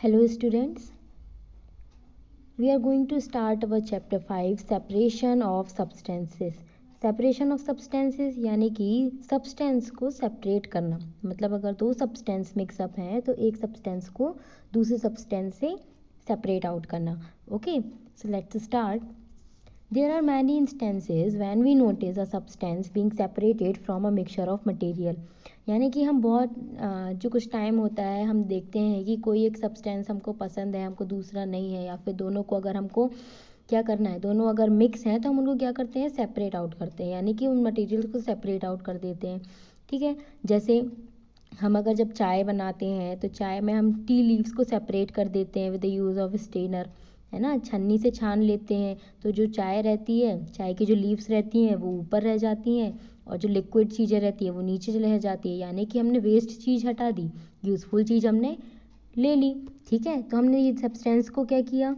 Hello students, we are going to start our chapter 5 separation of substances. Separation of substances यानी कि substance को separate करना, मतलब अगर दो सब्सटेंस मिक्सअप हैं तो एक सब्सटेंस को दूसरे सब्सटेंस से सेपरेट आउट करना. Okay, so let's start. There are many instances when we notice a substance being separated from a mixture of material. यानी कि हम बहुत जो कुछ टाइम होता है हम देखते हैं कि कोई एक सब्सटेंस हमको पसंद है, हमको दूसरा नहीं है, या फिर दोनों को अगर हमको क्या करना है, दोनों अगर मिक्स हैं तो हम उनको क्या करते हैं, सेपरेट आउट करते हैं, यानी कि उन मटेरियल्स को सेपरेट आउट कर देते हैं. ठीक है, जैसे हम अगर जब चाय बनाते हैं तो चाय में हम टी लीव्स को सेपरेट कर देते हैं with the use of strainer, है ना. छन्नी से छान लेते हैं तो जो चाय रहती है, चाय की जो लीव्स रहती हैं वो ऊपर रह जाती हैं और जो लिक्विड चीज़ें रहती है वो नीचे रह जाती है, यानी कि हमने वेस्ट चीज़ हटा दी, यूज़फुल चीज़ हमने ले ली. ठीक है, तो हमने ये सब्सटेंस को क्या किया,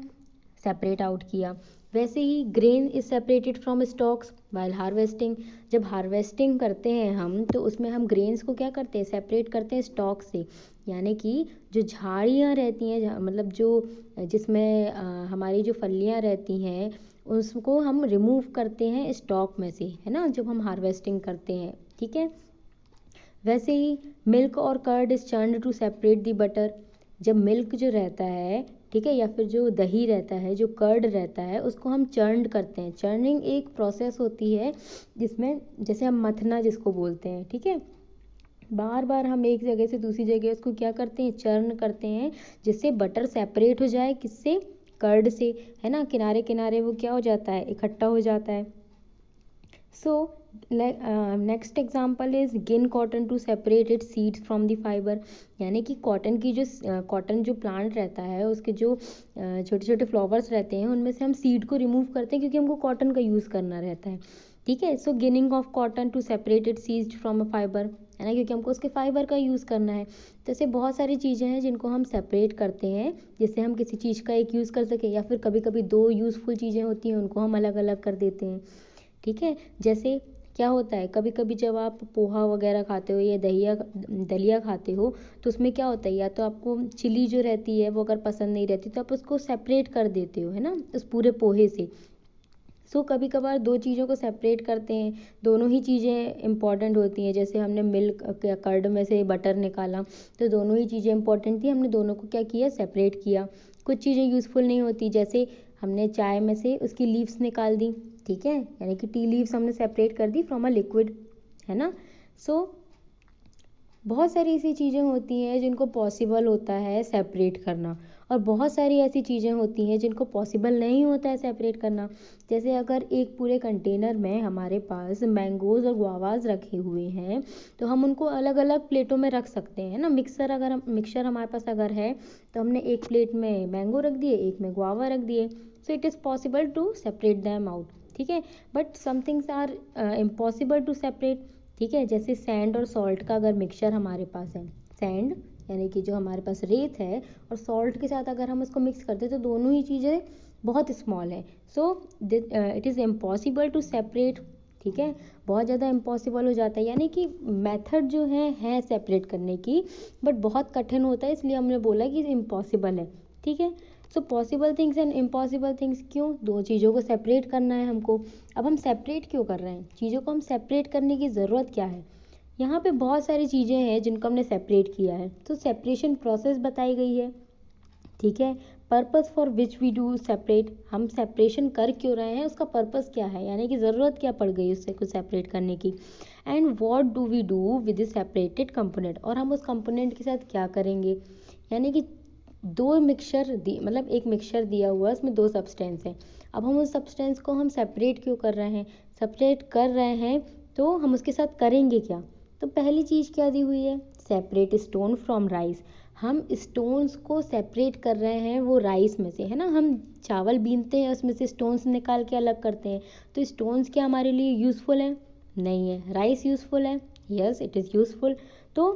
सेपरेट आउट किया. वैसे ही grain is separated from stalks while harvesting. जब हार्वेस्टिंग करते हैं हम तो उसमें हम ग्रेन्स को क्या करते हैं, सेपरेट करते हैं स्टॉक से, यानी कि जो झाड़ियाँ रहती हैं, मतलब जो जिसमें हमारी जो फलियाँ रहती हैं उसको हम रिमूव करते हैं स्टॉक में से, है ना, जब हम हार्वेस्टिंग करते हैं. ठीक है, वैसे ही मिल्क और curd is churned to separate the butter. जब मिल्क जो रहता है, ठीक है, या फिर जो दही रहता है, जो कर्ड रहता है, उसको हम चर्न करते हैं. चर्निंग एक प्रोसेस होती है जिसमें जैसे हम मथना जिसको बोलते हैं, ठीक है, बार बार हम एक जगह से दूसरी जगह उसको क्या करते हैं, चर्न करते हैं, जिससे बटर सेपरेट हो जाए, किससे, कर्ड से, है ना. किनारे किनारे वो क्या हो जाता है, इकट्ठा हो जाता है. So next example is gin cotton to separate it seeds from the fibre. यानी कि कॉटन की जो कॉटन जो प्लांट रहता है उसके जो छोटे छोटे फ्लावर्स रहते हैं उनमें से हम सीड को रिमूव करते हैं क्योंकि हमको कॉटन का यूज़ करना रहता है. ठीक है, so ginning of cotton to separate it seeds from a fibre, है ना, क्योंकि हमको उसके फाइबर का यूज़ करना है. तो ऐसे बहुत सारी चीज़ें हैं जिनको हम सेपरेट करते हैं जिससे हम किसी चीज़ का एक यूज़ कर सकें, या फिर कभी कभी दो यूज़फुल चीज़ें होती हैं उनको हम अलग अलग कर देते हैं. ठीक है, जैसे क्या होता है, कभी कभी जब आप पोहा वगैरह खाते हो या दलिया खाते हो तो उसमें क्या होता है, या तो आपको चिली जो रहती है वो अगर पसंद नहीं रहती तो आप उसको सेपरेट कर देते हो, है ना, उस पूरे पोहे से. सो कभी कभार दो चीज़ों को सेपरेट करते हैं, दोनों ही चीज़ें इंपॉर्टेंट होती हैं. जैसे हमने मिल्क या कर्ड में से बटर निकाला तो दोनों ही चीज़ें इंपॉर्टेंट थी, हमने दोनों को क्या किया, सेपरेट किया. कुछ चीज़ें यूज़फुल नहीं होती, जैसे हमने चाय में से उसकी लीव्स निकाल दी, ठीक है, यानी कि टी लीव्स हमने सेपरेट कर दी फ्रॉम अ लिक्विड, है ना. सो बहुत सारी ऐसी चीज़ें होती हैं जिनको पॉसिबल होता है सेपरेट करना, और बहुत सारी ऐसी चीज़ें होती हैं जिनको पॉसिबल नहीं होता है सेपरेट करना. जैसे अगर एक पूरे कंटेनर में हमारे पास मैंगोज़ और गुआवाज़ रखे हुए हैं तो हम उनको अलग अलग प्लेटों में रख सकते हैं ना. मिक्सर हमारे पास अगर है तो हमने एक प्लेट में मैंगो रख दिए, एक में गुआवा रख दिए, so it is possible to separate them out. ठीक है, but some things are impossible to separate. ठीक है, जैसे सैंड और सॉल्ट का अगर मिक्सचर हमारे पास है, सैंड यानी कि जो हमारे पास रेत है और सॉल्ट के साथ अगर हम उसको मिक्स करते हैं तो दोनों ही चीज़ें बहुत स्मॉल है, so it is impossible to separate. ठीक है, बहुत ज़्यादा इम्पॉसिबल हो जाता है, यानी कि मेथड जो है सेपरेट करने की, बट बहुत कठिन होता है, इसलिए हमने बोला कि इम्पॉसिबल है. ठीक है, so possible things and impossible things, क्यों, दो चीज़ों को सेपरेट करना है हमको. अब हम सेपरेट क्यों कर रहे हैं, चीज़ों को हम सेपरेट करने की ज़रूरत क्या है, यहाँ पे बहुत सारी चीज़ें हैं जिनको हमने सेपरेट किया है, तो सेपरेशन प्रोसेस बताई गई है. ठीक है, purpose for which we do separate, हम सेपरेशन कर क्यों रहे हैं, उसका पर्पस क्या है, यानी कि ज़रूरत क्या पड़ गई उससे कुछ सेपरेट करने की. And what do we do with the separated component, और हम उस कंपोनेंट के साथ क्या करेंगे. यानी कि दो मिक्सचर मतलब एक मिक्सचर दिया हुआ है, उसमें दो सब्सटेंस हैं, अब हम उस सब्सटेंस को हम सेपरेट क्यों कर रहे हैं, सेपरेट कर रहे हैं तो हम उसके साथ करेंगे क्या. तो पहली चीज़ क्या दी हुई है, सेपरेट स्टोन फ्रॉम राइस. हम स्टोन्स को सेपरेट कर रहे हैं वो राइस में से, है ना, हम चावल बीनते हैं उसमें से स्टोन्स निकाल के अलग करते हैं, तो स्टोन्स क्या हमारे लिए यूज़फुल है, नहीं है. राइस यूज़फुल है, यस इट इज़ यूज़फुल. तो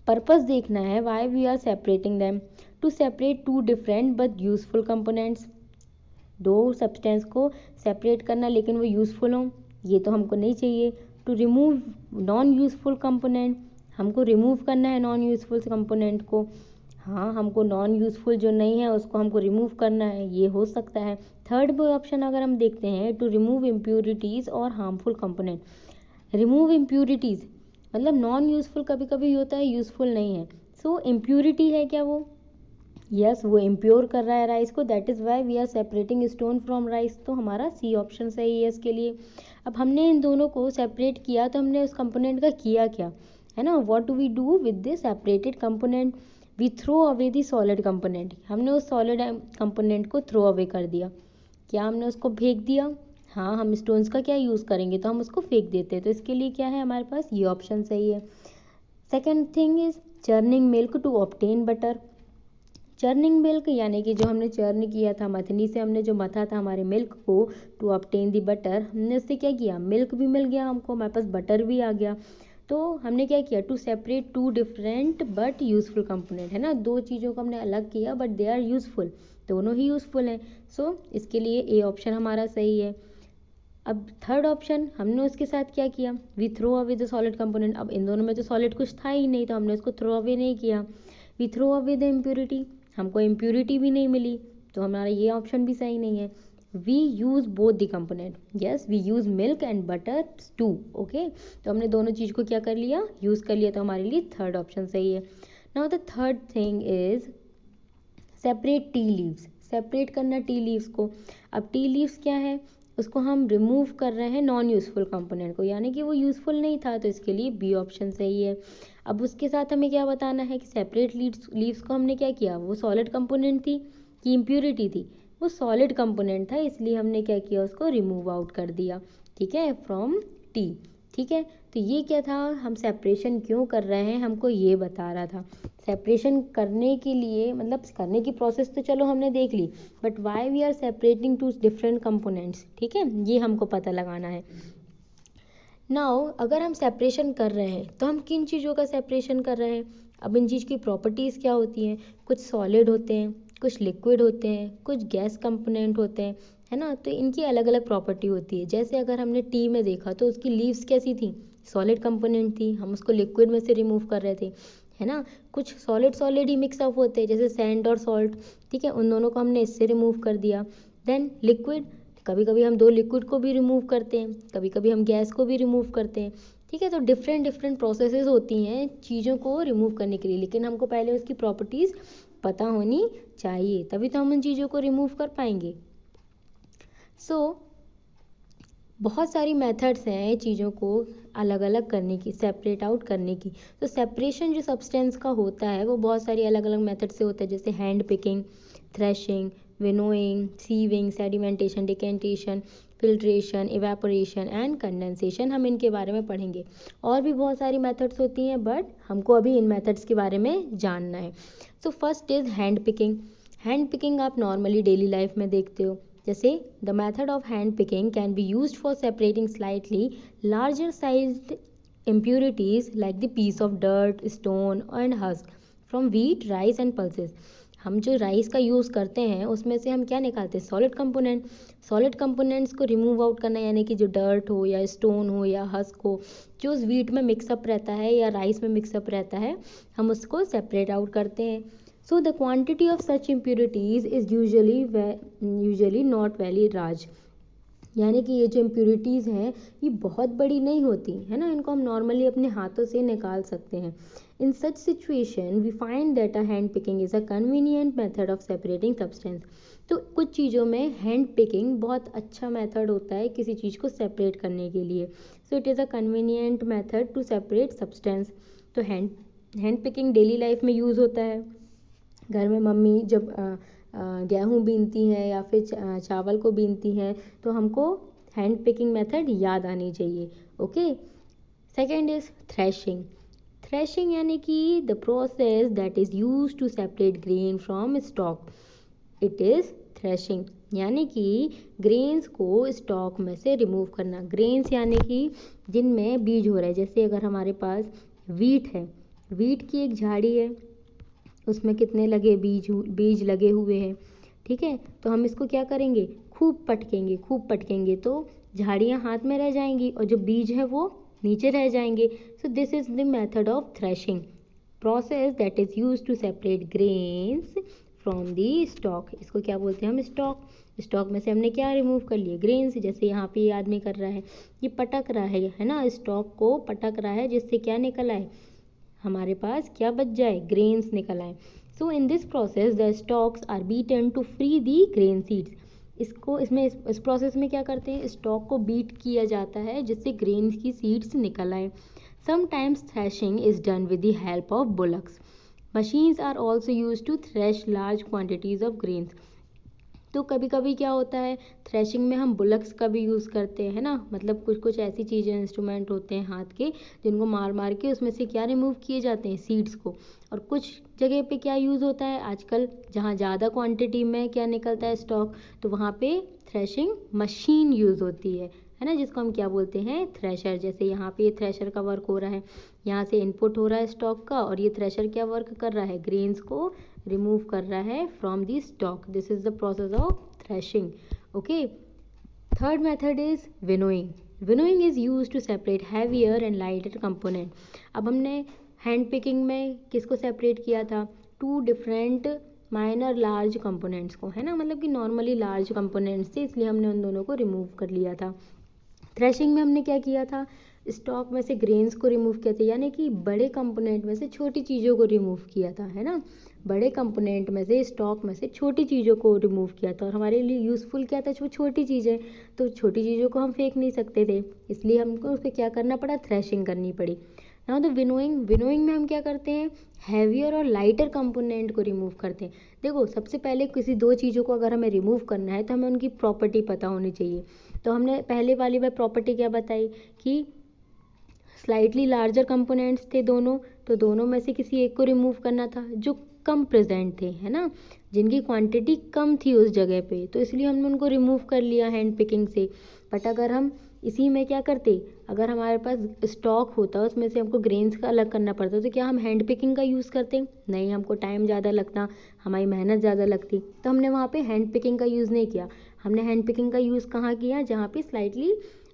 पर्पस देखना है, why we are separating them, to separate two different but useful components. दो सब्सटेंस को सेपरेट करना लेकिन वो यूज़फुल हो, ये तो हमको नहीं चाहिए. To remove non useful component, हमको रिमूव करना है नॉन यूज़फुल कंपोनेंट को. हाँ, हमको नॉन यूज़फुल जो नहीं है उसको हमको रिमूव करना है, ये हो सकता है। थर्ड ऑप्शन अगर हम देखते हैं, टू रिमूव इम्प्यूरिटीज़ और हार्मफुल कंपोनेंट। रिमूव इम्प्यूरिटीज़ मतलब नॉन यूज़फुल कभी कभी होता है, यूज़फुल नहीं है। सो इम्प्यूरिटी है क्या वो? यस, वो इम्प्योर कर रहा है राइस को, that is why we are separating stone from rice. तो हमारा सी ऑप्शन सही है इसके लिए। अब हमने इन दोनों को सेपरेट किया तो हमने उस कंपोनेंट का किया क्या, है ना? What do we do with this separated component? We throw away the solid component. हमने उस सॉलिड कंपोनेंट को थ्रो अवे कर दिया। क्या हमने उसको फेंक दिया? हाँ, हम स्टोन्स का क्या यूज़ करेंगे, तो हम उसको फेंक देते हैं। तो इसके लिए क्या है हमारे पास, ये ऑप्शन सही है। Second thing is churning milk to obtain butter. Churning milk यानी कि जो हमने चर्न किया था, मथनी से हमने जो मथा था हमारे मिल्क को, टू ऑब्टेन दी बटर, हमने उससे क्या किया, मिल्क भी मिल गया हमको, हमारे पास बटर भी आ गया। तो हमने क्या किया, to separate two different but useful component, है ना? दो चीज़ों को हमने अलग किया बट दे आर यूजफुल, दोनों ही यूजफुल हैं। सो इसके लिए ए ऑप्शन हमारा सही है। अब थर्ड ऑप्शन, हमने उसके साथ क्या किया, we throw away the solid component. अब इन दोनों में तो सॉलिड कुछ था ही नहीं, तो हमने उसको थ्रो अवे नहीं किया। We throw away the impurity, हमको इम्प्योरिटी भी नहीं मिली, तो हमारा ये ऑप्शन भी सही नहीं है। We use both the component, yes we use milk and butter too, okay. तो हमने दोनों चीज़ को क्या कर लिया, यूज़ कर लिया, तो हमारे लिए थर्ड ऑप्शन सही है। Now the third thing is separate tea leaves. Separate करना टी लीव्स को। अब टी लीव्स क्या है, उसको हम रिमूव कर रहे हैं नॉन यूज़फुल कंपोनेंट को, यानी कि वो यूज़फुल नहीं था, तो इसके लिए बी ऑप्शन सही है। अब उसके साथ हमें क्या बताना है कि सेपरेट लीव्स को हमने क्या किया, वो सॉलिड कंपोनेंट थी कि इम्प्यूरिटी थी, वो सॉलिड कंपोनेंट था, इसलिए हमने क्या किया, उसको रिमूव आउट कर दिया, ठीक है, फ्रॉम टी। ठीक है, तो ये क्या था, हम सेपरेशन क्यों कर रहे हैं हमको ये बता रहा था। सेपरेशन करने के लिए मतलब करने की प्रोसेस तो चलो हमने देख ली, but why we are separating two different components, ठीक है, ये हमको पता लगाना है। नाउ अगर हम सेपरेशन कर रहे हैं तो हम किन चीज़ों का सेपरेशन कर रहे हैं। अब इन चीज़ की प्रॉपर्टीज़ क्या होती हैं, कुछ सॉलिड होते हैं, कुछ लिक्विड होते हैं, कुछ गैस कंपोनेंट होते हैं, है ना? तो इनकी अलग अलग प्रॉपर्टी होती है। जैसे अगर हमने टी में देखा तो उसकी लीव्स कैसी थी, सॉलिड कंपोनेंट थी, हम उसको लिक्विड में से रिमूव कर रहे थे, है ना? कुछ सॉलिड सॉलिड ही मिक्सअप होते हैं, जैसे सैंड और सॉल्ट, ठीक है, उन दोनों को हमने इससे रिमूव कर दिया। देन लिक्विड, कभी कभी हम दो लिक्विड को भी रिमूव करते हैं, कभी कभी हम गैस को भी रिमूव करते हैं, ठीक है। तो डिफरेंट डिफरेंट प्रोसेसेस होती हैं चीज़ों को रिमूव करने के लिए, लेकिन हमको पहले उसकी प्रॉपर्टीज़ पता होनी चाहिए, तभी तो हम उन चीज़ों को रिमूव कर पाएंगे। सो बहुत सारी मेथड्स हैं चीज़ों को अलग अलग करने की, सेपरेट आउट करने की। तो सेपरेशन जो सब्सटेंस का होता है वो बहुत सारी अलग अलग मेथड से होता है, जैसे hand picking, threshing, winnowing, sieving, sedimentation, decantation, filtration, evaporation and condensation. हम इनके बारे में पढ़ेंगे। और भी बहुत सारी मेथड्स होती हैं, बट हमको अभी इन मेथड्स के बारे में जानना है। So first is hand picking. Hand picking आप नॉर्मली डेली लाइफ में देखते हो, जैसे the method of hand picking can be used for separating slightly larger sized impurities like the piece of dirt, stone and husk from wheat, rice and pulses। हम जो rice का use करते हैं उसमें से हम क्या निकालते हैं, सॉलिड कंपोनेंट। सॉलिड कंपोनेंट्स को रिमूव आउट करना, यानी कि जो डर्ट हो या स्टोन हो या हस्क हो, जो उस व्हीट में मिक्सअप रहता है या राइस में मिक्सअप रहता है, हम उसको सेपरेट आउट करते हैं। So the quantity of such impurities is usually not very large। यानी कि ये जो इम्प्यूरिटीज़ हैं ये बहुत बड़ी नहीं होती, है ना, इनको हम नॉर्मली अपने हाथों से निकाल सकते हैं। In such situation we find that a hand picking is a convenient method of separating substance. तो कुछ चीज़ों में हैंड पिकिंग बहुत अच्छा मेथड होता है किसी चीज़ को सेपरेट करने के लिए। So it is a convenient method to separate substance. तो हैंड पिकिंग डेली लाइफ में यूज़ होता है। घर में मम्मी जब गेहूँ बीनती हैं या फिर चावल को बीनती हैं, तो हमको हैंड पिकिंग मेथड याद आनी चाहिए, okay. Second is threshing. Threshing यानी कि the process that is use to separate grain from stalk, it is threshing. यानी कि ग्रेन्स को स्टॉक में से रिमूव करना। ग्रेन्स यानी कि जिनमें बीज हो रहा है, जैसे अगर हमारे पास वीट है, वीट की एक झाड़ी है, उसमें कितने लगे बीज लगे हुए हैं, ठीक है, तो हम इसको क्या करेंगे, खूब पटकेंगे तो झाड़ियाँ हाथ में रह जाएंगी और जो बीज है वो नीचे रह जाएंगे। So this is the method of threshing. Process that is use to separate grains from the stalk. इसको क्या बोलते हैं हम? स्टॉक। स्टॉक में से हमने क्या रिमूव कर लिए? ग्रेन्स। जैसे यहाँ पे ये आदमी कर रहा है, ये पटक रहा है ना, स्टॉक को पटक रहा है, जिससे क्या निकल आए? हमारे पास क्या बच जाए? ग्रेन्स निकल आए। So in this process the stalks are beaten to free the grain seeds. इस प्रोसेस में क्या करते हैं? स्टॉक को बीट किया जाता है जिससे ग्रेन की सीड्स निकल आए। Sometimes threshing is done with the help of bullocks. Machines are also use to thresh large quantities of grains. तो कभी कभी क्या होता है, थ्रेशिंग में हम बुलक्स का भी यूज़ करते हैं ना, मतलब कुछ कुछ ऐसी चीज़ें, इंस्ट्रूमेंट होते हैं हाथ के, जिनको मार मार के उसमें से क्या रिमूव किए जाते हैं? सीड्स को। और कुछ जगह पे क्या यूज़ होता है आजकल, जहाँ ज़्यादा क्वांटिटी में क्या निकलता है? स्टॉक, तो वहाँ पे थ्रेशिंग मशीन यूज़ होती है ना, जिसको हम क्या बोलते हैं? थ्रेशर। जैसे यहाँ पे ये थ्रेशर का वर्क हो रहा है, यहाँ से इनपुट हो रहा है स्टॉक का, और ये थ्रेशर क्या वर्क कर रहा है? ग्रेन्स को रिमूव कर रहा है from the stalk. This is the process of threshing. Okay, third method is winnowing. Winnowing is use to separate heavier and lighter component. अब हमने हैंड पिकिंग में किसको सेपरेट किया था? Two different minor large components को, है ना, मतलब कि नॉर्मली लार्ज कंपोनेंट्स थे, इसलिए हमने उन दोनों को रिमूव कर लिया था। थ्रेशिंग में हमने क्या किया था? स्टॉक में से ग्रेन्स को रिमूव किया था, यानी कि बड़े कंपोनेंट में से छोटी चीज़ों को रिमूव किया था, है ना, बड़े कंपोनेंट में से, स्टॉक में से छोटी चीज़ों को रिमूव किया था। और हमारे लिए यूज़फुल क्या था? वो छोटी चीज़ें, तो छोटी चीज़ों को हम फेंक नहीं सकते थे, इसलिए हमको उस पर क्या करना पड़ा? थ्रेशिंग करनी पड़ी। नाउ द विनोइंग में हम क्या करते हैं? हैवियर और लाइटर कंपोनेंट को रिमूव करते हैं। देखो, सबसे पहले किसी दो चीज़ों को अगर हमें रिमूव करना है तो हमें उनकी प्रॉपर्टी पता होनी चाहिए। तो हमने पहले वाली में प्रॉपर्टी क्या बताई कि स्लाइटली लार्जर कंपोनेंट्स थे दोनों, तो दोनों में से किसी एक को रिमूव करना था जो कम प्रेजेंट थे, है ना, जिनकी क्वांटिटी कम थी उस जगह पे, तो इसलिए हमने उनको रिमूव कर लिया हैंड पिकिंग से। बट अगर हम इसी में क्या करते, अगर हमारे पास स्टॉक होता, उसमें से हमको ग्रेन्स का अलग करना पड़ता, तो क्या हम हैंड पिकिंग का यूज़ करते? नहीं, हमको टाइम ज़्यादा लगता, हमारी मेहनत ज़्यादा लगती, तो हमने वहाँ पे हैंड पिकिंग का यूज़ नहीं किया। हमने हैंड पिकिंग का यूज़ कहाँ किया? जहाँ पे स्लाइटली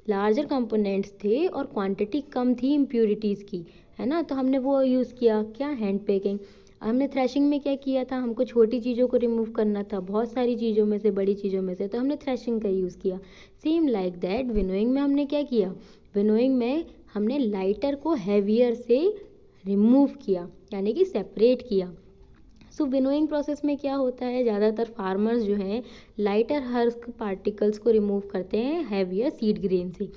लार्जर कंपोनेंट्स थे और क्वांटिटी कम थी इम्प्योरिटीज़ की, है ना, तो हमने वो यूज़ किया, क्या? Hand picking. हमने थ्रेशिंग में क्या किया था? हमको छोटी चीज़ों को रिमूव करना था, बहुत सारी चीज़ों में से, बड़ी चीज़ों में से, तो हमने थ्रेशिंग का यूज़ किया। सेम लाइक दैट विनोइंग में हमने क्या किया? विनोइंग में हमने लाइटर को हैवियर से रिमूव किया, यानी कि सेपरेट किया। सो विनोइंग प्रोसेस में क्या होता है? ज़्यादातर फार्मर्स जो हैं लाइटर हस्क पार्टिकल्स को रिमूव करते हैं हैवियर सीड ग्रेन से।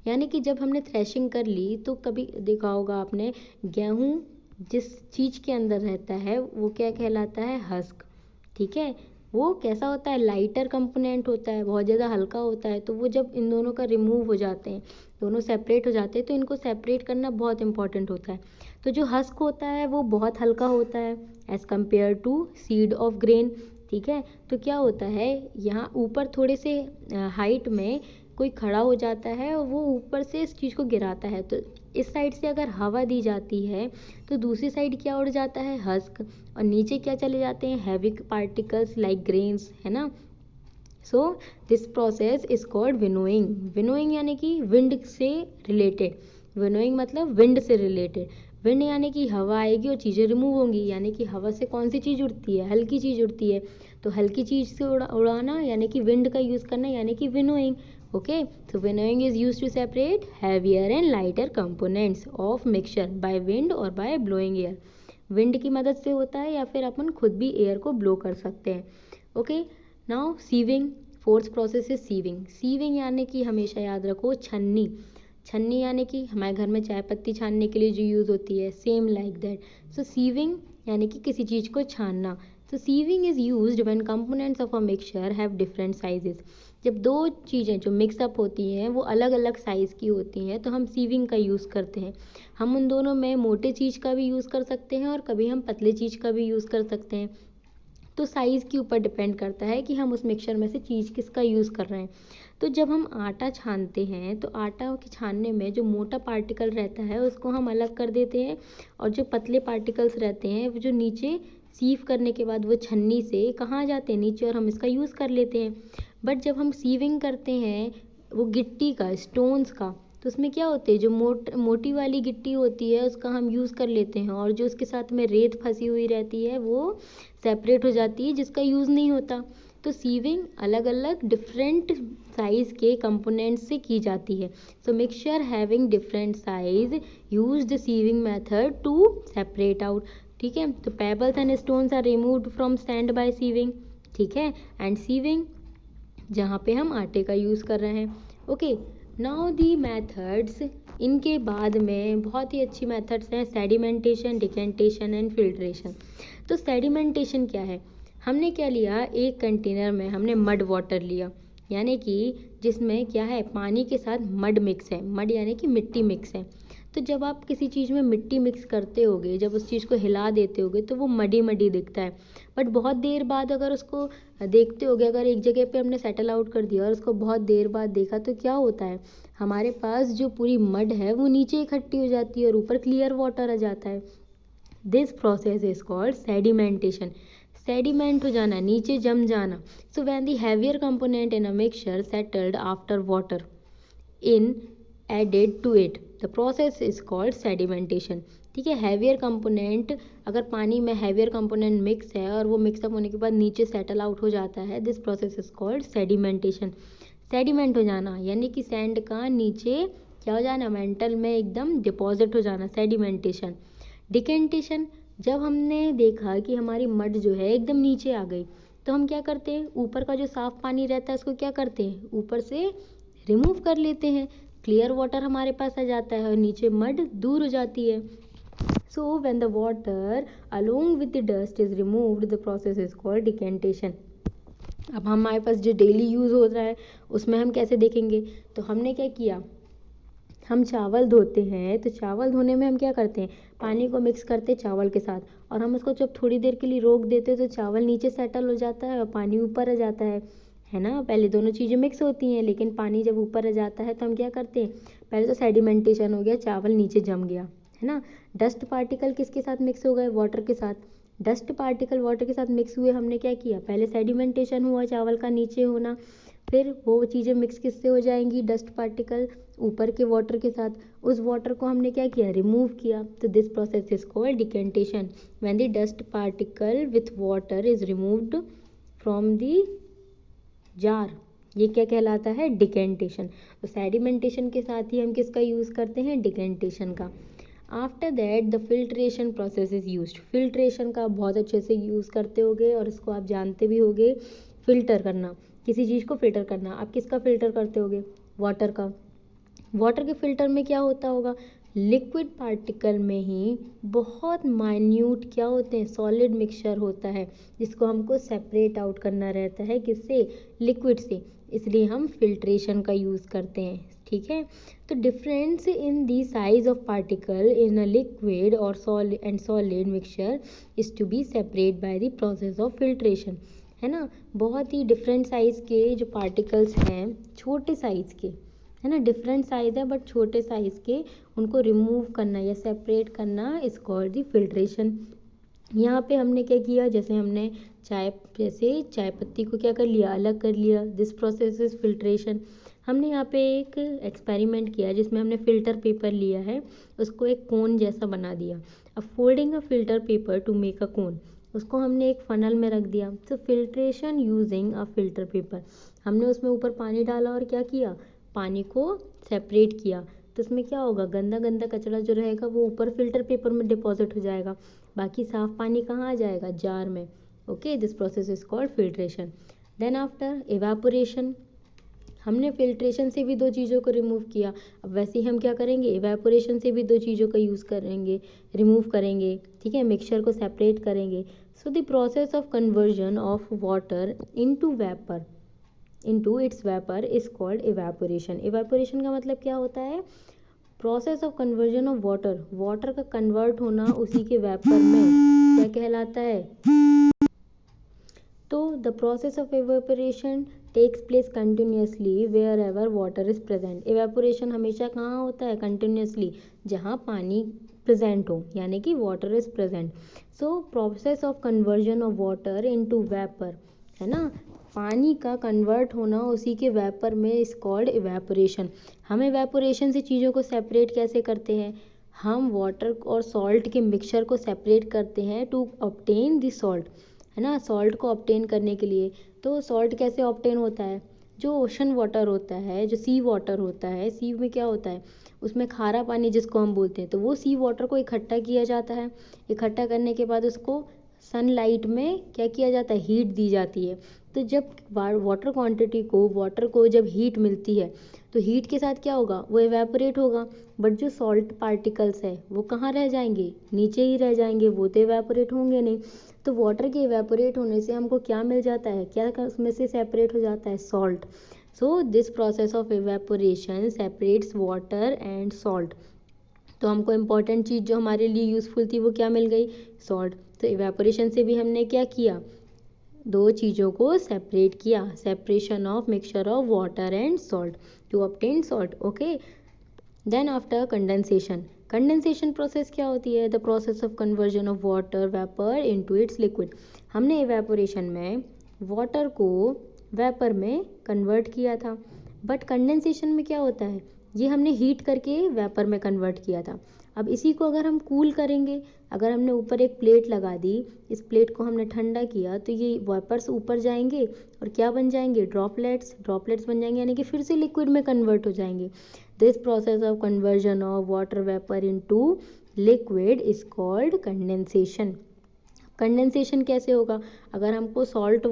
यानी कि जब हमने थ्रेशिंग कर ली, तो कभी देखा होगा आपने, गेहूँ जिस चीज़ के अंदर रहता है वो क्या कहलाता है? हस्क। ठीक है, वो कैसा होता है? लाइटर कंपोनेंट होता है, बहुत ज़्यादा हल्का होता है। तो वो जब इन दोनों का रिमूव हो जाते हैं, दोनों सेपरेट हो जाते हैं, तो इनको सेपरेट करना बहुत इंपॉर्टेंट होता है। तो जो हस्क होता है वो बहुत हल्का होता है as compare to seed of grain. ठीक है, तो क्या होता है, यहाँ ऊपर थोड़े से हाइट में कोई खड़ा हो जाता है और वो ऊपर से इस चीज़ को गिराता है, तो इस साइड से अगर हवा दी जाती है तो दूसरी साइड क्या उड़ जाता है? हस्क। और नीचे क्या चले जाते हैं? हैवी पार्टिकल्स लाइक ग्रेन्स, है ना। सो this process is called winnowing. Winnowing यानी कि विंड से रिलेटेड, विनोइंग मतलब विंड से रिलेटेड। विंड यानी कि हवा आएगी और चीज़ें रिमूव होंगी, यानी कि हवा से कौन सी चीज़ उड़ती है? हल्की चीज़ उड़ती है, तो हल्की चीज़ से उड़ाना यानी कि विंड का यूज़ करना, यानी कि winnowing. Okay, so winnowing is used to separate heavier and lighter components of mixture by wind or by blowing air. Wind की मदद से होता है या फिर अपन खुद भी एयर को ब्लो कर सकते हैं। Okay, now sieving. Fourth process है सीविंग। सीविंग यानी कि हमेशा याद रखो छन्नी। छन्नी यानी कि हमारे घर में चाय पत्ती छानने के लिए जो यूज़ होती है, same like that. So sieving यानी कि किसी चीज़ को छानना। So sieving is used when components of a mixture have different sizes. जब दो चीज़ें जो मिक्सअप होती हैं वो अलग अलग साइज़ की होती हैं, तो हम सीविंग का यूज़ करते हैं। हम उन दोनों में मोटे चीज़ का भी यूज़ कर सकते हैं और कभी हम पतले चीज़ का भी यूज़ कर सकते हैं। तो साइज़ के ऊपर डिपेंड करता है कि हम उस मिक्सचर में से चीज़ किसका यूज़ कर रहे हैं। तो जब हम आटा छानते हैं तो आटा के छानने में जो मोटा पार्टिकल रहता है उसको हम अलग कर देते हैं, और जो पतले पार्टिकल्स रहते हैं वो जो नीचे सीव करने के बाद वो छन्नी से कहाँ जाते हैं? नीचे, और हम इसका यूज़ कर लेते हैं। बट जब हम सीविंग करते हैं वो गिट्टी का, स्टोन्स का, तो उसमें क्या होते हैं, जो मोटी वाली गिट्टी होती है उसका हम यूज़ कर लेते हैं, और जो उसके साथ में रेत फंसी हुई रहती है वो सेपरेट हो जाती है, जिसका यूज़ नहीं होता। तो सीविंग अलग अलग डिफरेंट साइज के कंपोनेंट्स से की जाती है। So mixture having different size use the sieving method to separate out. ठीक है, तो pebbles and stones are removed from sand by sieving. ठीक है, एंड सीविंग जहाँ पे हम आटे का यूज़ कर रहे हैं। ओके, नाउ दी मेथड्स, इनके बाद में बहुत ही अच्छी मेथड्स हैं, सेडिमेंटेशन, डिकेंटेशन एंड फिल्ट्रेशन। तो सेडिमेंटेशन क्या है, हमने क्या लिया, एक कंटेनर में हमने मड वाटर लिया, यानी कि जिसमें क्या है, पानी के साथ मड मिक्स है, मड यानी कि मिट्टी मिक्स है। तो जब आप किसी चीज़ में मिट्टी मिक्स करते होगे, जब उस चीज़ को हिला देते होगे तो वो मडी मडी दिखता है, बट बहुत देर बाद अगर उसको देखते होगे, अगर एक जगह पे हमने सेटल आउट कर दिया और उसको बहुत देर बाद देखा तो क्या होता है, हमारे पास जो पूरी मड है वो नीचे इकट्ठी हो जाती है और ऊपर क्लियर वाटर आ जाता है। This process is called sedimentation. Sediment हो जाना, नीचे जम जाना। So when the heavier component in a mixture settled after water in added to it, the process is called sedimentation। ठीक है, हैवियर कंपोनेंट, अगर पानी में हैवियर कंपोनेंट मिक्स है और वो मिक्सअप होने के बाद नीचे सेटल आउट हो जाता है, this process is called sedimentation. Sediment हो जाना यानी कि सैंड का नीचे क्या हो जाना, मेंटल में एकदम डिपॉजिट हो जाना, सेडिमेंटेशन। डिकेंटेशन, जब हमने देखा कि हमारी मड जो है एकदम नीचे आ गई, तो हम क्या करते हैं, ऊपर का जो साफ पानी रहता है उसको क्या करते हैं, ऊपर से रिमूव कर लेते हैं, क्लियर वाटर हमारे पास आ जाता है और नीचे मड दूर हो जाती है। So when the water along with the dust is removed, the process is called decantation. अब हमारे पास जो डेली यूज़ हो रहा है उसमें हम कैसे देखेंगे, तो हमने क्या किया, हम चावल धोते हैं, तो चावल धोने में हम क्या करते हैं, पानी को मिक्स करते हैं चावल के साथ, और हम उसको जब थोड़ी देर के लिए रोक देते हैं तो चावल नीचे सेटल हो जाता है और पानी ऊपर आ जाता है ना। पहले दोनों चीज़ें मिक्स होती हैं, लेकिन पानी जब ऊपर आ जाता है तो हम क्या करते हैं, पहले तो सेडिमेंटेशन हो गया, चावल नीचे जम गया, है ना। डस्ट पार्टिकल किसके साथ मिक्स हो गए, वाटर के साथ। डस्ट पार्टिकल वाटर के साथ मिक्स हुए, हमने क्या किया, पहले सेडिमेंटेशन हुआ, चावल का नीचे होना, फिर वो चीज़ें मिक्स किससे हो जाएंगी, डस्ट पार्टिकल ऊपर के वाटर के साथ, उस वाटर को हमने क्या किया, रिमूव किया। तो this process is called decantation. When the dust particle with water is removed from the jar, ये क्या कहलाता है, डिकेंटेशन। तो सेडिमेंटेशन के साथ ही हम किसका यूज़ करते हैं, डिकेंटेशन का। After that the filtration process is used. Filtration का बहुत अच्छे से यूज़ करते होगे और इसको आप जानते भी होगे, फिल्टर करना, किसी चीज़ को फिल्टर करना। आप किसका फिल्टर करते होगे, वाटर का। वाटर के फिल्टर में क्या होता होगा, लिक्विड पार्टिकल में ही बहुत माइन्यूट क्या होते हैं, सॉलिड मिक्सचर होता है, जिसको हमको सेपरेट आउट करना रहता है, किससे, लिक्विड से, इसलिए हम फिल्ट्रेशन का यूज़ करते हैं। ठीक है, तो difference in the size of particle in a liquid और solid mixture is to be separate by the process of filtration, है ना। बहुत ही डिफरेंट साइज़ के जो पार्टिकल्स हैं, छोटे साइज़ के, है ना, डिफरेंट साइज़ है बट छोटे साइज़ के, उनको रिमूव करना या सेपरेट करना इज कॉल्ड द फिल्ट्रेशन। यहाँ पे हमने क्या किया, जैसे हमने जैसे चाय पत्ती को क्या कर लिया, अलग कर लिया, दिस प्रोसेस इज फिल्ट्रेशन। हमने यहाँ पे एक एक्सपेरिमेंट किया जिसमें हमने फ़िल्टर पेपर लिया है, उसको एक कोन जैसा बना दिया। अब folding a filter paper to make a cone, उसको हमने एक फनल में रख दिया। तो filtration using a filter paper, हमने उसमें ऊपर पानी डाला और क्या किया, पानी को सेपरेट किया। तो उसमें क्या होगा, गंदा गंदा कचरा जो रहेगा वो ऊपर फिल्टर पेपर में डिपॉजिट हो जाएगा, बाकी साफ पानी कहाँ आ जाएगा, जार में। Okay, this process is called filtration. Then after evaporation, हमने फिल्ट्रेशन से भी दो चीज़ों को रिमूव किया, अब वैसे ही हम क्या करेंगे, इवेपोरेशन से भी दो चीज़ों का यूज़ करेंगे, रिमूव करेंगे। ठीक है, मिक्सचर को सेपरेट करेंगे। So the process of conversion of water into vapour into its vapour is called evaporation. Evaporation का मतलब क्या होता है, process of conversion of water, water का कन्वर्ट होना उसी के वेपर में क्या कहलाता है। तो the process of evaporation takes place continuously wherever water is present. Evaporation हमेशा कहाँ होता है, कंटिन्यूसली, जहाँ पानी प्रेजेंट हो, यानी कि water is present. So process of conversion of water into vapour, है ना, पानी का कन्वर्ट होना उसी के वेपर में इज कॉल्ड इवेपोरेशन। हम इवेपोरेशन से चीज़ों को सेपरेट कैसे करते हैं? हम वाटर और सॉल्ट के मिक्सचर को सेपरेट करते हैं टू ऑब्टेन द सॉल्ट, है ना, सॉल्ट को ऑब्टेन करने के लिए। तो सॉल्ट कैसे ऑब्टेन होता है? जो ओशन वाटर होता है, जो सी वाटर होता है, सी में क्या होता है, उसमें खारा पानी जिसको हम बोलते हैं, तो वो सी वाटर को इकट्ठा किया जाता है। इकट्ठा करने के बाद उसको सनलाइट में क्या किया जाता है? हीट दी जाती है। तो जब वाटर को जब हीट मिलती है तो हीट के साथ क्या होगा? वो इवेपोरेट होगा। बट जो सॉल्ट पार्टिकल्स है वो कहाँ रह जाएंगे? नीचे ही रह जाएंगे, वो तो इवेपोरेट होंगे नहीं। तो वाटर के इवेपोरेट होने से हमको क्या मिल जाता है? क्या उसमें से सेपरेट हो जाता है? Salt. So this process of evaporation separates water and salt. तो हमको इम्पॉर्टेंट चीज़ जो हमारे लिए यूज़फुल थी वो क्या मिल गई? सॉल्ट। तो इवेपोरेशन से भी हमने क्या किया? दो चीज़ों को सेपरेट किया, separation of mixture of water and salt to obtain salt. Okay, then after condensation. Condensation process क्या होती है? The process of conversion of water vapour into its liquid. हमने इवेपोरेशन में वाटर को वेपर में कन्वर्ट किया था, बट कंडेंसेशन में क्या होता है? ये हमने हीट करके वेपर में कन्वर्ट किया था। अब इसी को अगर हम कूल करेंगे, अगर हमने ऊपर एक प्लेट लगा दी, इस प्लेट को हमने ठंडा किया, तो ये वेपर्स ऊपर जाएंगे और क्या बन जाएंगे? ड्रॉपलेट्स। ड्रॉपलेट्स बन जाएंगे, यानी कि फिर से लिक्विड में कन्वर्ट हो जाएंगे। This process of conversion of water vapour into liquid is called condensation. Condensation कैसे होगा? अगर हमको सॉल्ट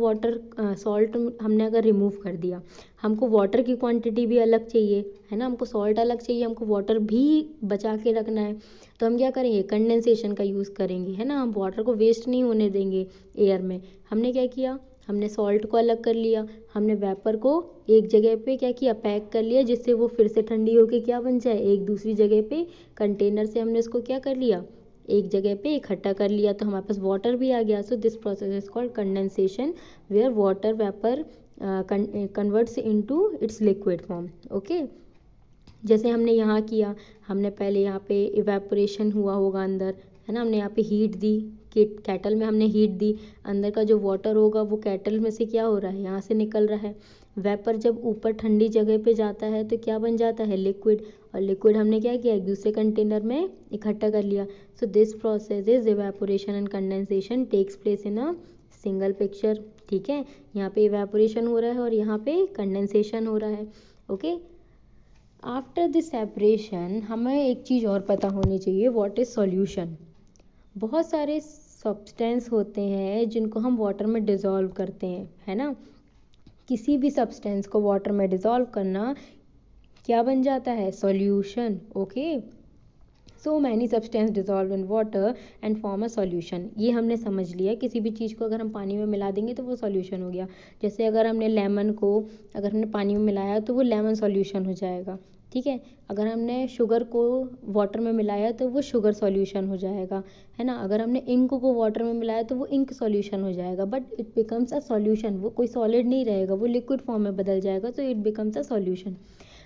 हमने अगर रिमूव कर दिया, हमको वाटर की क्वांटिटी भी अलग चाहिए, है ना, हमको सॉल्ट अलग चाहिए, हमको वाटर भी बचा के रखना है, तो हम क्या करेंगे? कंडेंसेशन का यूज़ करेंगे, है ना। हम वाटर को वेस्ट नहीं होने देंगे एयर में। हमने क्या किया? हमने सॉल्ट को अलग कर लिया, हमने वेपर को एक जगह पे क्या किया? पैक कर लिया, जिससे वो फिर से ठंडी होके क्या बन जाए? एक दूसरी जगह पे कंटेनर से हमने उसको क्या कर लिया? एक जगह पे इकट्ठा कर लिया, तो हमारे पास वाटर भी आ गया। So this process is called condensation, where water vapour converts into its liquid form. Okay, जैसे हमने यहाँ किया, हमने पहले यहाँ पे इवेपोरेशन हुआ होगा अंदर, है ना, हमने यहाँ पे हीट दी, कैटल में हमने हीट दी, अंदर का जो वाटर होगा वो कैटल में से क्या हो रहा है? यहाँ से निकल रहा है। वेपर जब ऊपर ठंडी जगह पे जाता है तो क्या बन जाता है? लिक्विड। और लिक्विड हमने क्या किया? एक दूसरे कंटेनर में इकट्ठा कर लिया। So this process is evaporation and condensation takes place in a single picture. ठीक है, यहाँ पे इवेपोरेशन हो रहा है और यहाँ पे कंडेंसेशन हो रहा है। ओके, आफ्टर दिस सेपरेशन हमें एक चीज़ और पता होनी चाहिए, व्हाट इज सॉल्यूशन। बहुत सारे सब्सटेंस होते हैं जिनको हम वाटर में डिज़ोल्व करते हैं, है ना। किसी भी सब्सटेंस को वाटर में डिज़ोल्व करना क्या बन जाता है? Solution. Okay, so many substance dissolve in water and form a solution. ये हमने समझ लिया, किसी भी चीज़ को अगर हम पानी में मिला देंगे तो वो सॉल्यूशन हो गया। जैसे अगर हमने लेमन को अगर हमने पानी में मिलाया तो वो लेमन सॉल्यूशन हो जाएगा। ठीक है, अगर हमने शुगर को वाटर में मिलाया तो वो शुगर सॉल्यूशन हो जाएगा, है ना। अगर हमने इंक को वाटर में मिलाया तो वो इंक सॉल्यूशन हो जाएगा, but it becomes a solution. वो कोई सॉलिड नहीं रहेगा, वो लिक्विड फॉर्म में बदल जाएगा, तो इट बिकम्स अ सॉल्यूशन।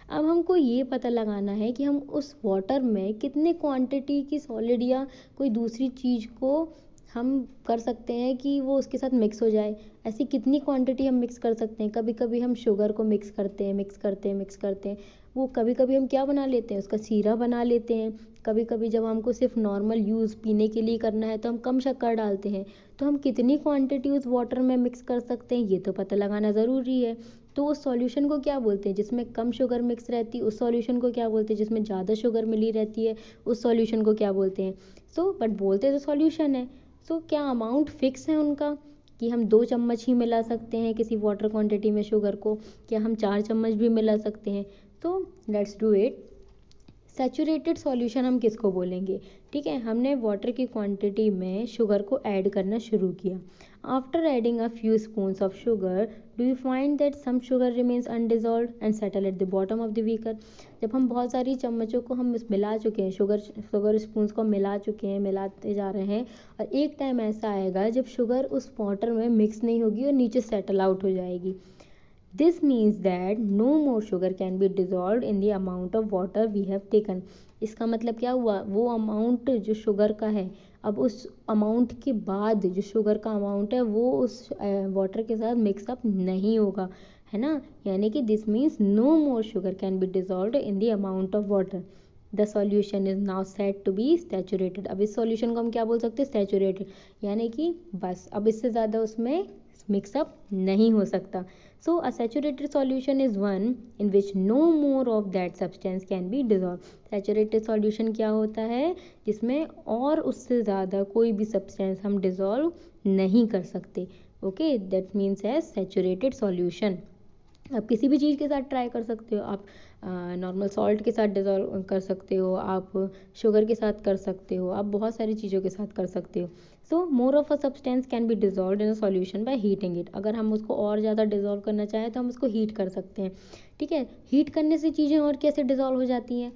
अब हमको ये पता लगाना है कि हम उस वाटर में कितने क्वांटिटी की सॉलिड या कोई दूसरी चीज़ को हम कर सकते हैं कि वो उसके साथ मिक्स हो जाए। ऐसी कितनी क्वांटिटी हम मिक्स कर सकते हैं? कभी कभी हम शुगर को मिक्स करते हैं, वो कभी कभी हम क्या बना लेते हैं? उसका सीरा बना लेते हैं। कभी कभी जब हमको सिर्फ नॉर्मल यूज़ पीने के लिए करना है तो हम कम शक्कर डालते हैं। तो हम कितनी क्वांटिटी उस वाटर में मिक्स कर सकते हैं, ये तो पता लगाना ज़रूरी है। तो उस सॉल्यूशन को क्या बोलते हैं? जिसमें कम शुगर मिक्स रहती है उस सॉल्यूशन को क्या बोलते हैं? जिसमें ज़्यादा शुगर मिली रहती है उस सॉल्यूशन को क्या बोलते हैं? बट बोलते तो सॉल्यूशन है। क्या अमाउंट फिक्स है उनका कि हम 2 चम्मच ही मिला सकते हैं किसी वाटर क्वांटिटी में शुगर को? क्या हम 4 चम्मच भी मिला सकते हैं? तो let's do it. Saturated solution हम किसको बोलेंगे? ठीक है, हमने वाटर की क्वांटिटी में शुगर को ऐड करना शुरू किया। After adding a few spoons of sugar do you find that some sugar remains undissolved and settle at the bottom of the beaker. जब हम बहुत सारी चम्मचों को हम मिला चुके हैं, शुगर स्पून्स को मिला चुके हैं, मिलाते जा रहे हैं, और एक टाइम ऐसा आएगा जब शुगर उस वाटर में मिक्स नहीं होगी और नीचे सेटल आउट हो जाएगी। This means that no more sugar can be dissolved in the amount of water we have taken. इसका मतलब क्या हुआ? वो अमाउंट जो शुगर का है, अब उस अमाउंट के बाद जो शुगर का अमाउंट है वो उस वाटर के साथ मिक्सअप नहीं होगा, है ना, यानी कि this means no more sugar can be dissolved in the amount of water, the solution is now said to be saturated. अब इस सॉल्यूशन को हम क्या बोल सकते हैं, सैचुरेटेड, यानी कि बस अब इससे ज़्यादा उसमें मिक्सअप नहीं हो सकता। So a saturated solution is one in which no more of that substance can be dissolve. Saturated solution क्या होता है, जिसमें और उससे ज़्यादा कोई भी सब्सटेंस हम डिजॉल्व नहीं कर सकते। ओके, दैट मीन्स है सैचुरेटेड सॉल्यूशन। आप किसी भी चीज़ के साथ ट्राई कर सकते हो, आप नॉर्मल सॉल्ट के साथ डिजॉल्व कर सकते हो, आप शुगर के साथ कर सकते हो, आप बहुत सारी चीज़ों के साथ कर सकते हो। So more of a substance can be dissolve in a solution by heating it. अगर हम उसको और ज़्यादा डिजॉल्व करना चाहें तो हम उसको हीट कर सकते हैं, ठीक है। हीट करने से चीज़ें और कैसे डिजॉल्व हो जाती हैं,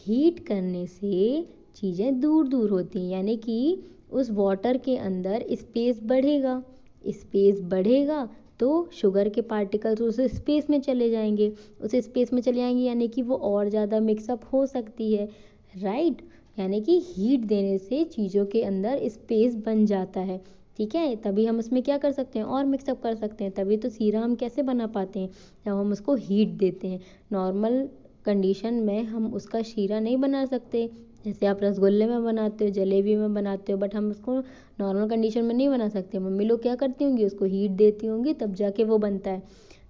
हीट करने से चीज़ें दूर दूर होती हैं, यानी कि उस वाटर के अंदर स्पेस बढ़ेगा, स्पेस बढ़ेगा तो शुगर के पार्टिकल्स उस स्पेस में चले जाएंगे, उस स्पेस में चले जाएंगे यानी कि वो और ज़्यादा मिक्सअप हो सकती है, राइट। यानी कि हीट देने से चीज़ों के अंदर स्पेस बन जाता है, ठीक है, तभी हम उसमें क्या कर सकते हैं, और मिक्सअप कर सकते हैं। तभी तो सीरा हम कैसे बना पाते हैं, जब हम उसको हीट देते हैं। नॉर्मल कंडीशन में हम उसका शीरा नहीं बना सकते, जैसे आप रसगुल्ले में बनाते हो, जलेबी में बनाते हो, बट हम उसको नॉर्मल कंडीशन में नहीं बना सकते। मम्मी लोग क्या करती होंगी, उसको हीट देती होंगी तब जाके वो बनता है।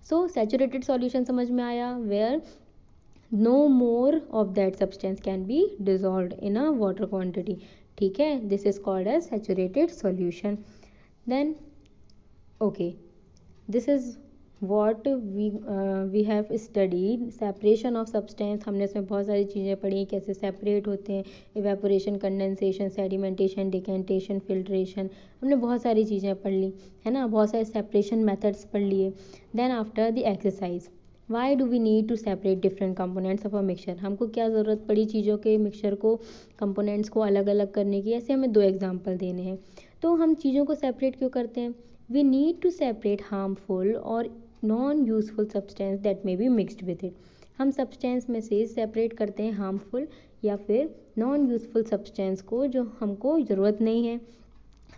सो सैचुरेटेड सॉल्यूशन समझ में आया, where no more of that substance can be dissolved in a water quantity, ठीक है, this is called as saturated solution. Then okay, this is what we have studied separation of substance. हमने इसमें बहुत सारी चीज़ें पढ़ी, कैसे सेपरेट होते हैं, evaporation, condensation, sedimentation, decantation, filtration, हमने बहुत सारी चीज़ें पढ़ ली, है ना, बहुत सारे सेपरेशन मेथड्स पढ़ लिए। Then after the exercise, why do we need to separate different components of a mixture, हमको क्या ज़रूरत पड़ी चीज़ों के मिक्सचर को, कंपोनेंट्स को अलग अलग करने की। ऐसे हमें 2 एग्जाम्पल देने हैं। तो हम चीज़ों को सेपरेट क्यों करते हैं, we need to separate harmful और non useful substance that may be mixed with it. हम सब्सटेंस में से सेपरेट करते हैं हार्मफुल या फिर नॉन यूजफुल सब्सटेंस को जो हमको ज़रूरत नहीं है।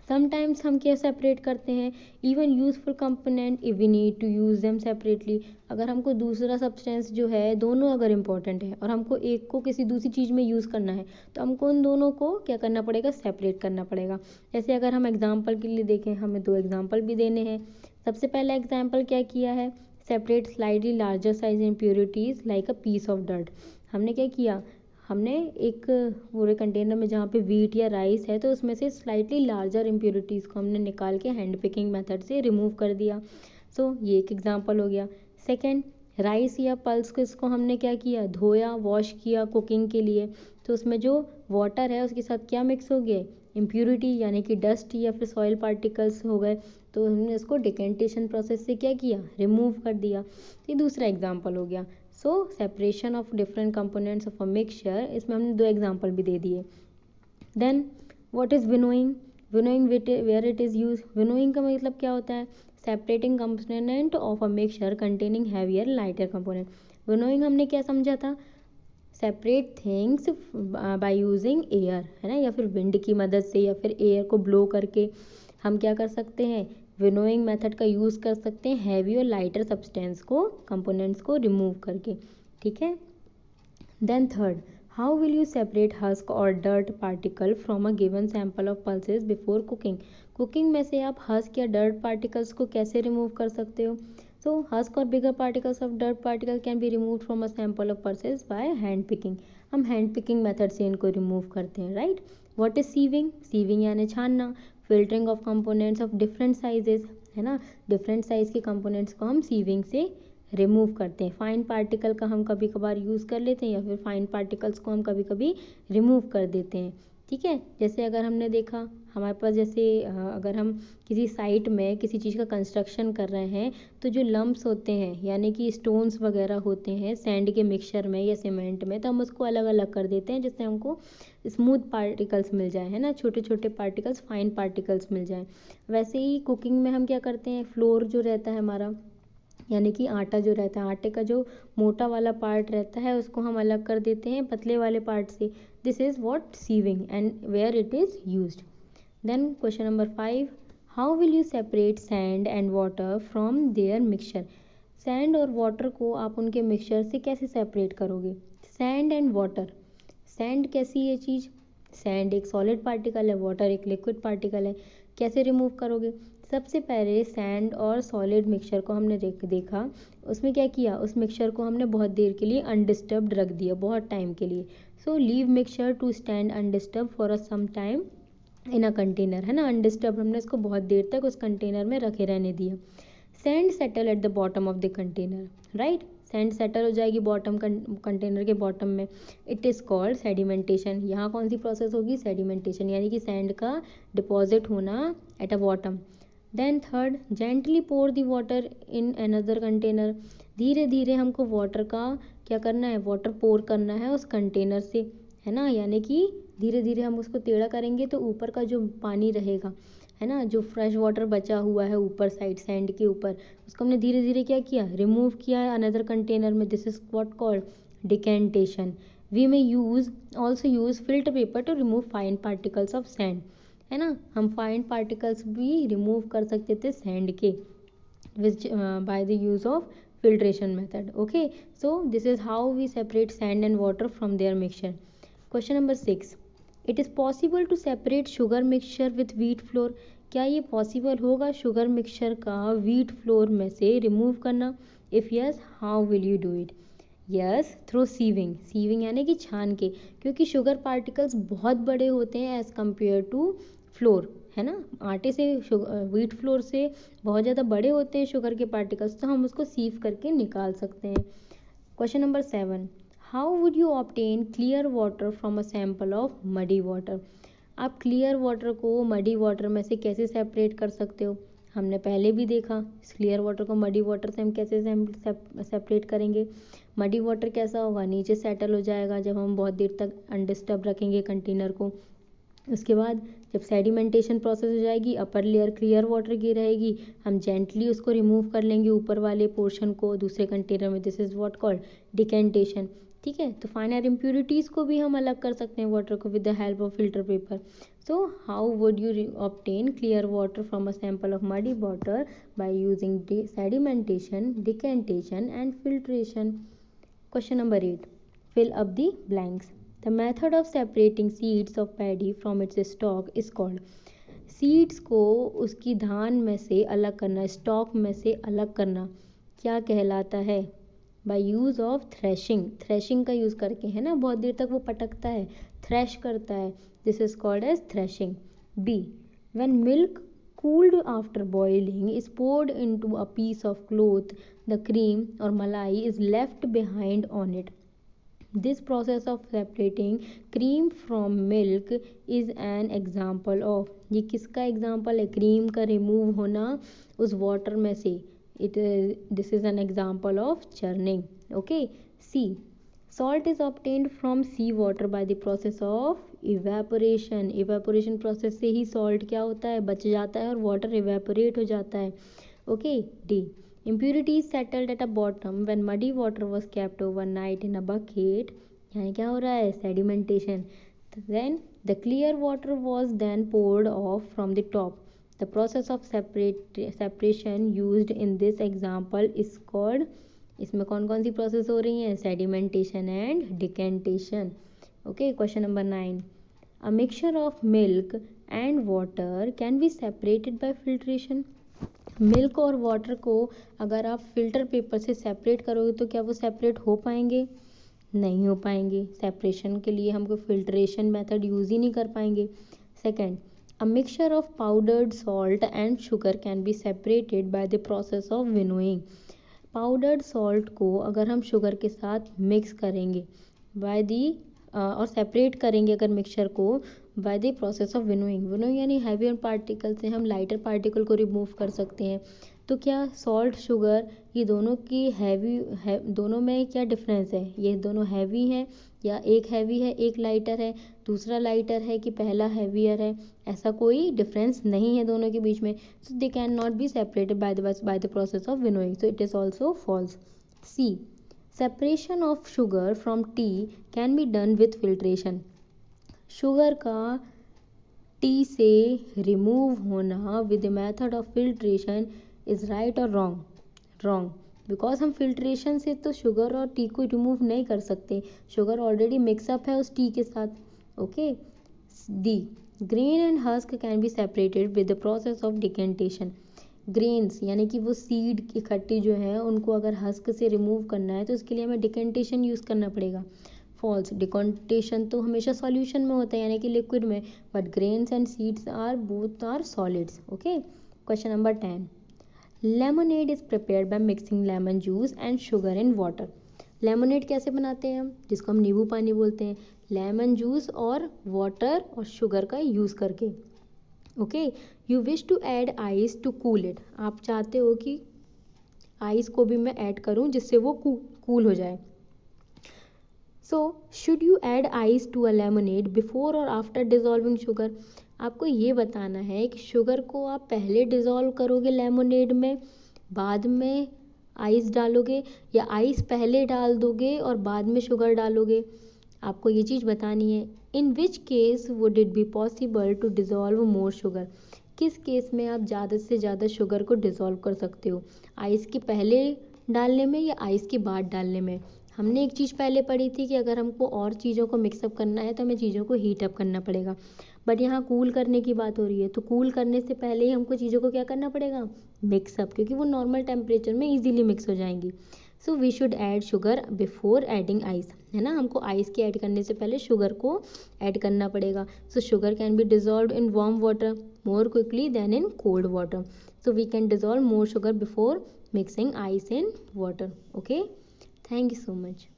समटाइम्स हम क्या सेपरेट करते हैं, even useful component if we need to use them separately. अगर हमको दूसरा सब्सटेंस जो है, दोनों अगर इंपॉर्टेंट है और हमको एक को किसी दूसरी चीज़ में यूज़ करना है तो हमको उन दोनों को क्या करना पड़ेगा, सेपरेट करना पड़ेगा। जैसे अगर हम एग्जाम्पल के लिए देखें, हमें 2 एग्जाम्पल भी देने हैं। सबसे पहला एग्जाम्पल क्या किया है, separate slightly larger size impurities like a piece of dirt. हमने क्या किया, हमने एक पूरे कंटेनर में जहाँ पे वीट या राइस है तो उसमें से स्लाइटली लार्जर इम्प्योरिटीज़ को हमने निकाल के हैंड पिकिंग मेथड से रिमूव कर दिया। सो ये एक एग्जांपल हो गया। सेकंड, राइस या पल्स को इसको हमने क्या किया, धोया, वॉश किया कुकिंग के लिए, तो उसमें जो वाटर है उसके साथ क्या मिक्स हो गया, इम्प्योरिटी यानी कि डस्ट या फिर सॉइल पार्टिकल्स हो गए, तो हमने इसको डिकेंटेशन प्रोसेस से क्या किया, रिमूव कर दिया। ये दूसरा एग्जाम्पल हो गया। So separation of different components of a mixture, इसमें हमने 2 एग्जाम्पल भी दे दिए। Then what is winnowing, winnowing where it is use, winnowing का मतलब क्या होता है, separating component of a mixture containing heavier lighter component. Winnowing हमने क्या समझा था, separate things by using air, है ना, या फिर विंड की मदद से या फिर एयर को ब्लो करके हम क्या कर सकते हैं, विनोइंग मेथड का यूज़ कर सकते हैं हैवी और लाइटर सब्सटेंस को, कंपोनेंट्स को रिमूव करके, ठीक है। Then third, how will you separate husk और dirt particle from a given sample of pulses before cooking. Cooking में से आप हस्क या डर्ट पार्टिकल्स को कैसे रिमूव कर सकते हो। सो हस्क और bigger particles of dirt particle can be remove from a sample of pulses by hand picking. हम हैंड पिकिंग मेथड से इनको रिमूव करते हैं, right. What is sieving, sieving यानी छानना, filtering of components of different sizes, है ना, different size के कंपोनेंट्स को हम सीविंग से रिमूव करते हैं। फाइन पार्टिकल का हम कभी कभार यूज़ कर लेते हैं या फिर फाइन पार्टिकल्स को हम कभी कभी रिमूव कर देते हैं, ठीक है। जैसे अगर हमने देखा हमारे पास, जैसे अगर हम किसी साइट में किसी चीज़ का कंस्ट्रक्शन कर रहे हैं तो जो लम्ब्स होते हैं यानी कि स्टोन्स वगैरह होते हैं सैंड के मिक्सचर में या सीमेंट में, तो हम उसको अलग अलग कर देते हैं जिससे हमको स्मूथ पार्टिकल्स मिल जाए, है ना, छोटे छोटे पार्टिकल्स, फाइन पार्टिकल्स मिल जाए। वैसे ही कुकिंग में हम क्या करते हैं, फ्लोर जो रहता है हमारा, यानी कि आटा जो रहता है, आटे का जो मोटा वाला पार्ट रहता है उसको हम अलग कर देते हैं पतले वाले पार्ट से। This is what sieving and where it is used. Then question number 5, how will you separate sand and water from their mixture. Sand और वाटर को आप उनके मिक्सचर से कैसे सेपरेट करोगे। सैंड एंड वाटर, सैंड कैसी है चीज़, सैंड एक सॉलिड पार्टिकल है, वाटर एक लिक्विड पार्टिकल है, कैसे रिमूव करोगे। सबसे पहले सैंड और सॉलिड मिक्सचर को हमने देखा, उसमें क्या किया, उस मिक्सचर को हमने बहुत देर के लिए अनडिस्टर्ब्ड रख दिया, बहुत टाइम के लिए। So leave mixture to stand undisturbed for a some time in a container, है ना, अनडिस्टर्ब हमने इसको बहुत देर तक उस कंटेनर में रखे रहने दिया। Sand settle at the bottom of the container, right, sand settle हो जाएगी बॉटम कंटेनर के बॉटम में। It is called sedimentation. यहाँ कौन सी प्रोसेस होगी, सेडिमेंटेशन, यानी कि सैंड का डिपॉजिट होना at a bottom. Then third, gently pour the water in another container. धीरे धीरे हमको वाटर का क्या करना है, वाटर पोर करना है उस कंटेनर से, है ना, यानी कि धीरे धीरे हम उसको टेढ़ा करेंगे तो ऊपर का जो पानी रहेगा, है ना, जो फ्रेश वाटर बचा हुआ है ऊपर साइड सैंड के ऊपर, उसको हमने धीरे धीरे क्या किया, रिमूव किया है अनदर कंटेनर में। This is what called decantation. We may use also use filter paper to remove fine particles of sand, है ना, हम फाइन पार्टिकल्स भी रिमूव कर सकते थे सैंड के which by the use of filtration method. Okay, so this is how we separate sand and water from their mixture. Question number 6, it is possible to separate sugar mixture with wheat flour। क्या ये possible होगा sugar mixture का wheat flour में से remove करना। If yes, how will you do it. Yes, through sieving, sieving यानी कि छान के, क्योंकि शुगर पार्टिकल्स बहुत बड़े होते हैं एज़ कम्पेयर टू फ्लोर, है ना, आटे से व्हीट फ्लोर से बहुत ज़्यादा बड़े होते हैं शुगर के पार्टिकल्स, तो हम उसको सीव करके निकाल सकते हैं। Question number 7, how would you obtain clear water from a sample of muddy water. आप क्लियर वाटर को मडी वाटर में से कैसे सेपरेट कर सकते हो। हमने पहले भी देखा, क्लियर वाटर को मडी वाटर से हम कैसे सेपरेट करेंगे। मडी वाटर कैसा होगा, नीचे सेटल हो जाएगा जब हम बहुत देर तक अनडिस्टर्ब रखेंगे कंटेनर को। उसके बाद जब सेडिमेंटेशन प्रोसेस हो जाएगी, अपर लेयर क्लियर वाटर की रहेगी, हम जेंटली उसको रिमूव कर लेंगे ऊपर वाले पोर्शन को दूसरे कंटेनर में। This is what called decantation. ठीक है, तो फाइनर इम्प्यूरिटीज़ को भी हम अलग कर सकते हैं वाटर को with the help of filter paper. So how would you obtain clear water from a sample of muddy water, by using sedimentation, decantation and filtration. Question number 8, fill up the blanks. The method of separating seeds of paddy from its stalk is called। Seeds को उसकी धान में से अलग करना, stock में से अलग करना क्या कहलाता है। By use of threshing, threshing का यूज़ करके, है ना, बहुत देर तक वो पटकता है, थ्रेश करता है, this is called as threshing. B, when milk cooled after boiling is poured into a piece of cloth, the cream or malai is left behind on it। This process of separating cream from milk is an example of, ये किसका example है, cream का remove होना उस water में से। This is an example of churning. Okay, C, salt is obtained from sea water by the process of evaporation। evaporation process से ही salt क्या होता है, बच जाता है और water evaporate हो जाता है। Okay, D, impurities settled at a bottom when muddy water was kept overnight in a bucket, यानी क्या हो रहा है, sedimentation। then the clear water was then poured off from the top। the process of separation used in this example is called, इसमें कौन कौन सी process हो रही हैं, sedimentation and decantation. Okay, question number 9, a mixture of milk and water can be separated bye filtration. Milk और water को अगर आप फिल्टर पेपर से सेपरेट करोगे तो क्या वो सेपरेट हो पाएंगे, नहीं हो पाएंगे। सेपरेशन के लिए हमको फिल्ट्रेशन मेथड यूज़ ही नहीं कर पाएंगे। Second, a mixture of powdered salt and sugar can B separated by the process of winnowing. Powdered salt को अगर हम शुगर के साथ मिक्स करेंगे बाय दी और सेपरेट करेंगे अगर मिक्सचर को bye the process of winnowing, winnowing यानी हैवियर पार्टिकल से हम लाइटर पार्टिकल को रिमूव कर सकते हैं। तो क्या सॉल्ट शुगर ये दोनों की दोनों में क्या डिफरेंस है, ये दोनों हैवी हैं या एक हैवी है एक लाइटर है, दूसरा लाइटर है कि पहला हैवियर है, ऐसा कोई डिफरेंस नहीं है दोनों के बीच में। So they can not be separated by the process of winnowing, so it is also false. See, separation of sugar from tea can be done with filtration. Sugar का टी से रिमूव होना with the method of filtration is right और wrong? Wrong, because हम filtration से तो sugar और T को remove नहीं कर सकते, शुगर ऑलरेडी मिक्सअप है उस टी के साथ। Okay, D, grain and husk can be separated with the process of decantation. Grains यानी कि वो सीड इकट्ठी जो है उनको अगर हस्क से रिमूव करना है तो उसके लिए हमें डिकेंटेशन यूज़ करना पड़ेगा। फॉल्स, डिकॉन्टेशन तो हमेशा सॉल्यूशन में होता है यानी कि लिक्विड में, but grains and seeds are both are solids. Okay, question number 10, lemonade is prepared by mixing lemon juice and sugar in water. Lemonade कैसे बनाते हैं हम, जिसको हम नींबू पानी बोलते हैं, लेमन जूस और वाटर और शुगर का यूज़ करके। Okay, you wish to add ice to cool it, आप चाहते हो कि आइस को भी मैं ऐड करूं जिससे वो कूल हो जाए। So should you add ice to a lemonade before or after dissolving sugar, आपको ये बताना है कि शुगर को आप पहले डिजॉल्व करोगे लेमोनेड में, बाद में आइस डालोगे, या आइस पहले डाल दोगे और बाद में शुगर डालोगे, आपको ये चीज़ बतानी है। In which case would it be possible to dissolve more sugar, किस केस में आप ज़्यादा से ज़्यादा शुगर को डिजॉल्व कर सकते हो, आइस के पहले डालने में या आइस के बाद डालने में। हमने एक चीज़ पहले पढ़ी थी कि अगर हमको और चीज़ों को मिक्सअप करना है तो हमें चीज़ों को हीट अप करना पड़ेगा, बट यहाँ कूल करने की बात हो रही है तो कूल करने से पहले ही हमको चीज़ों को क्या करना पड़ेगा, मिक्सअप, क्योंकि वो नॉर्मल टेम्परेचर में ईजिली मिक्स हो जाएंगी। So we should add sugar before adding ice, है ना, हमको आइस के ऐड करने से पहले शुगर को ऐड करना पड़ेगा। सो sugar can be dissolve in warm water more quickly than in cold water, so we can dissolve more sugar before mixing ice in water. Okay, thank you so much.